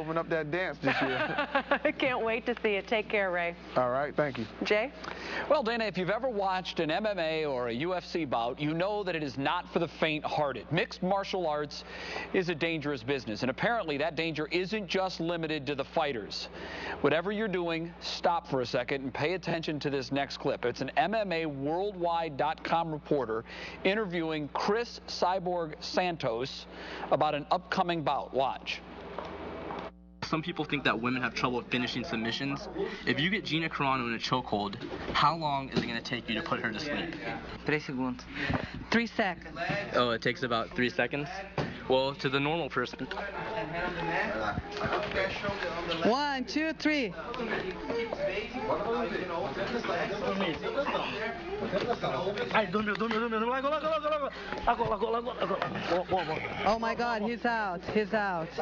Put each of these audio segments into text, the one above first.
warming up that dance this year. I can't wait to see it. Take care, Ray. All right, thank you. Jay? Well, Dana, if you've ever watched an MMA or a UFC bout, you know that it is not for the faint-hearted. Mixed martial arts is a dangerous business, and apparently that danger isn't just limited to the fighters. Whatever you're doing, stop for a second and pay attention to this next clip. It's an MMAworldwide.com reporter interviewing Chris Cyborg Santos about an upcoming bout. Watch. Some people think that women have trouble finishing submissions. If you get Gina Carano in a chokehold, how long is it going to take you to put her to sleep? 3 segundos. 3 seconds. Oh, it takes about 3 seconds? Well, to the normal person. 1, 2, 3. Oh my God, he's out. He's out. It's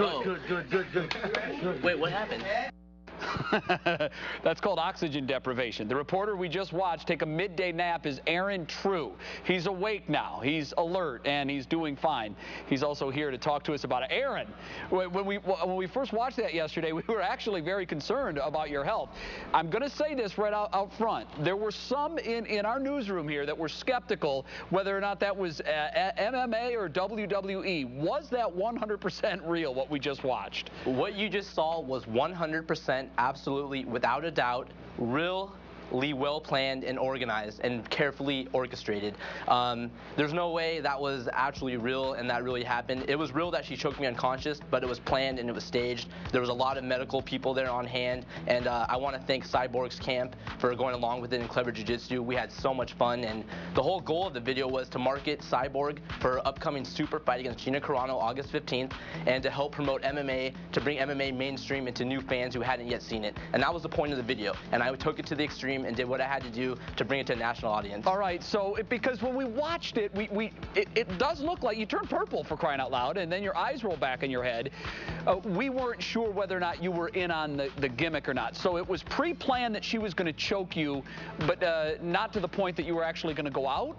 good. Wait, what happened? That's called oxygen deprivation. The reporter we just watched take a midday nap is Aaron Tru. He's awake now. He's alert, and he's doing fine. He's also here to talk to us about it. Aaron, when we first watched that yesterday, we were actually very concerned about your health. I'm going to say this right out front. There were some in our newsroom here that were skeptical whether or not that was MMA or WWE. Was that 100% real, what we just watched? What you just saw was 100%, absolutely, without a doubt, really well planned and organized and carefully orchestrated. There's no way that was actually real and that really happened. It was real that she choked me unconscious, but it was planned and it was staged. There was a lot of medical people there on hand, and I want to thank Cyborg's camp for going along with it in Clever Jiu-Jitsu. We had so much fun, and the whole goal of the video was to market Cyborg for her upcoming super fight against Gina Carano August 15th, and to help promote MMA, to bring MMA mainstream into new fans who hadn't yet seen it. And that was the point of the video, and I took it to the extreme and did what I had to do to bring it to a national audience. All right, so because when we watched it, it does look like you turned purple, for crying out loud, and then your eyes roll back in your head. We weren't sure whether or not you were in on the gimmick or not. So it was pre-planned that she was going to choke you, but not to the point that you were actually going to go out?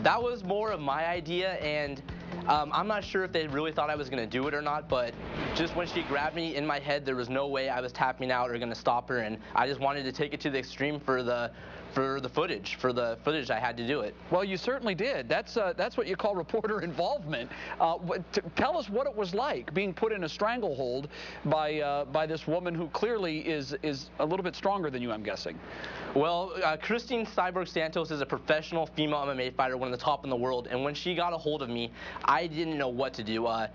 That was more of my idea, and I'm not sure if they really thought I was going to do it or not, but just when she grabbed me in my head, there was no way I was tapping out or going to stop her, and I just wanted to take it to the extreme for the footage I had to do it. Well, you certainly did. That's what you call reporter involvement. Tell us what it was like being put in a stranglehold by this woman who clearly is a little bit stronger than you, I'm guessing. Well, Christine Cyborg Santos is a professional female MMA fighter, one of the top in the world, and when she got a hold of me, I didn't know what to do. I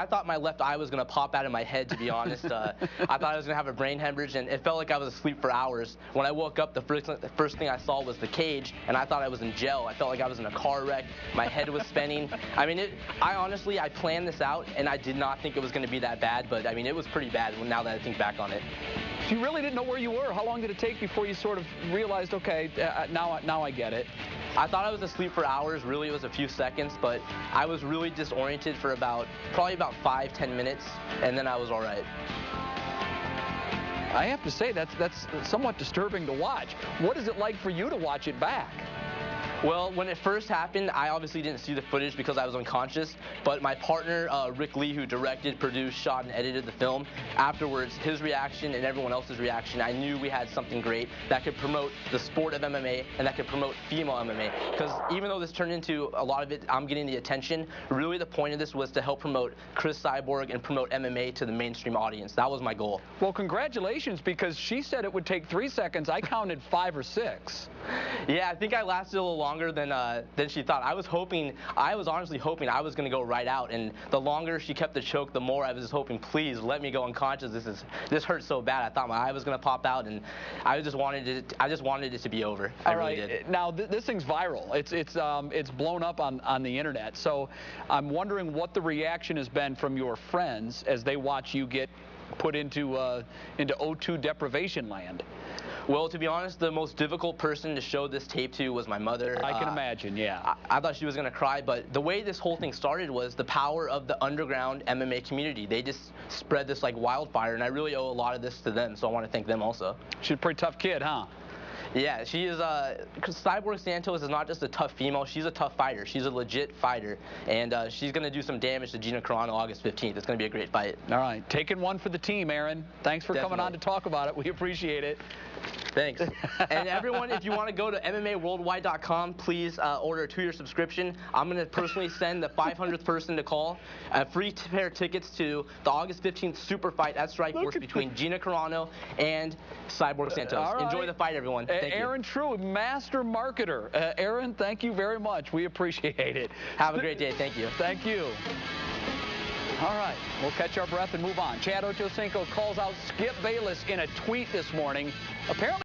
thought my left eye was going to pop out of my head, to be honest. I thought I was going to have a brain hemorrhage, and it felt like I was asleep for hours. When I woke up, the first thing I saw was the cage, and I thought I was in jail. I felt like I was in a car wreck. My head was spinning. I mean, I planned this out, and I did not think it was going to be that bad, but I mean, it was pretty bad now that I think back on it. You really didn't know where you were? How long did it take before you sort of realized, okay, now I get it? I thought I was asleep for hours. Really, it was a few seconds, but I was really disoriented for probably about 5-10 minutes, and then I was all right. I have to say, that's somewhat disturbing to watch. What is it like for you to watch it back? Well, when it first happened, I obviously didn't see the footage because I was unconscious, but my partner, Rick Lee, who directed, produced, shot, and edited the film, afterwards, his reaction and everyone else's reaction, I knew we had something great that could promote the sport of MMA and that could promote female MMA. Because even though this turned into a lot of it, I'm getting the attention, really the point of this was to help promote Chris Cyborg and promote MMA to the mainstream audience. That was my goal. Well, congratulations, because she said it would take 3 seconds. I counted 5 or 6. Yeah, I think I lasted a little longer than she thought. I was honestly hoping I was going to go right out, and the longer she kept the choke, the more I was just hoping, please let me go unconscious. This hurts so bad. I thought my eye was going to pop out, and I just wanted it to be over. I really did. Now this thing's viral. It's blown up on the internet. So I'm wondering what the reaction has been from your friends as they watch you get put into O2 deprivation land. Well, to be honest, the most difficult person to show this tape to was my mother. I can imagine, yeah. I thought she was going to cry, but the way this whole thing started was the power of the underground MMA community. They just spread this like wildfire, and I really owe a lot of this to them, so I want to thank them also. She's a pretty tough kid, huh? Yeah, she is. Cyborg Santos is not just a tough female. She's a tough fighter. She's a legit fighter, and she's going to do some damage to Gina Carano August 15th. It's going to be a great fight. All right, taking one for the team, Aaron. Thanks for coming on to talk about it. We appreciate it. Thanks. And everyone, if you want to go to MMAworldwide.com, please order a 2-year subscription. I'm going to personally send the 500th person to call a free pair of tickets to the August 15th super fight at Strikeforce between Gina Carano and Cyborg Santos. Right. Enjoy the fight, everyone. Thank you. Aaron Tru, master marketer. Aaron, thank you very much. We appreciate it. Have a great day. Thank you. Thank you. All right, we'll catch our breath and move on. Chad Ochocinco calls out Skip Bayless in a tweet this morning. Apparently